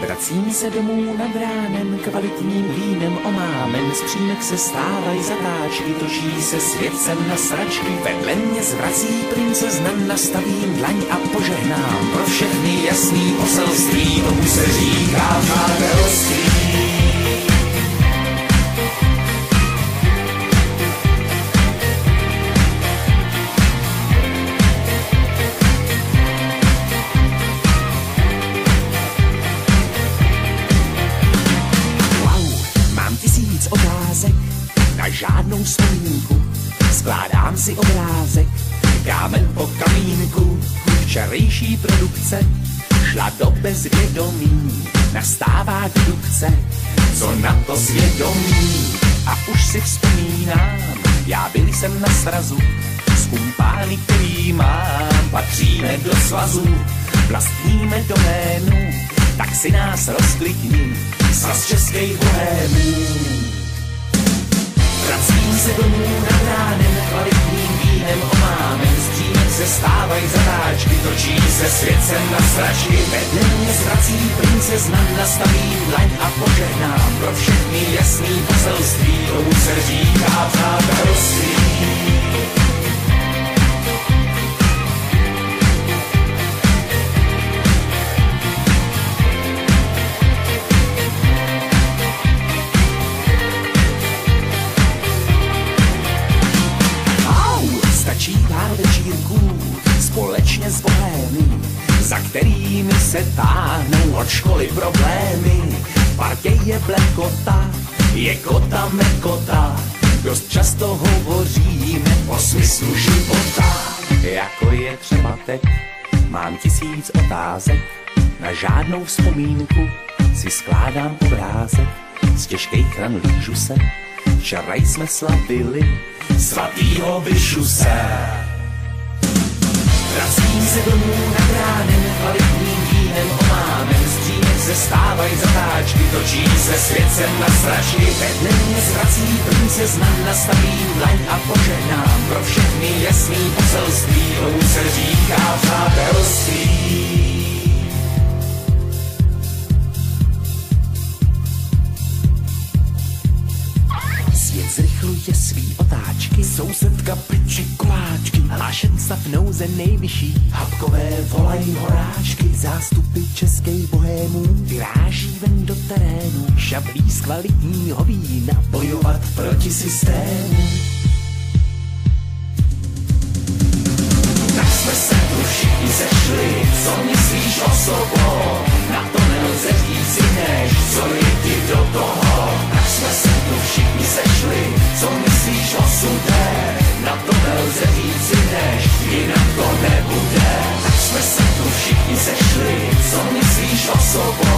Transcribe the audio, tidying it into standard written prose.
Vracím se domů nad ránem, kvalitním vínem omámen, z přímek se stávají zatáčky, točí se světcem na sračky, vedle mě zvrací princezna, nastavím dlaň a požehnám pro všechny jasný poselství, tomu se říká přátelství. Otázek na žádnou vzpomínku, skládám si obrázek, kámen po kamínku. Včerejší produkce šla do bezvědomí, nastává dedukce, co na to svědomí. A už si vzpomínám, já byl jsem na srazu, s kumpány, který mám, patříme do svazu, vlastníme doménu, tak si nás rozklikni, svaz českých bohémů. Vracím se domů nad ránem, kvalitním vínem omámen, z přímek se stávají zatáčky, točí se světcem na sračky, vedle mě zvrací princezna, nastavím dlaň a požehnám pro všechny jasný poselství, tomu se říká přátelství. Společně s bohémy, za kterými se táhnou od školy problémy. V partě je blekota, je kota mekota, dost často hovoříme o smyslu života. Jako je třeba teď, mám 1000 otázek, na žádnou vzpomínku si skládám obrázek. Z těžkých ran lížu se, včera jsme slavili svatýho Vyšuse. Vracím se domů nad ránem, kvalitním vínem omámen, z přímek se stávají zatáčky, točí se světcem na sračky, vedle mě zvrací princezna, nastavím dlaň a požehnám pro všechny jasný poselství, tomu se říká přátelství. Svět zrychluje svý otáčky, sousedka peče koláčky, hlášen stav nouze nejvyšší, hapkové volají horáčky, zástupy českých bohémů vyráží ven do terénu, šablí z kvalitního vína, bojovat proti systému. Tak jsme se tu všichni sešli, co myslíš o sobou, na to nelze říct než co je ti do toho. Tak jsme se tu všichni sešli, co myslíš o sudé, na to nelze říct než jinak to nebude. Tak jsme se tu všichni sešli, co myslíš o sobou,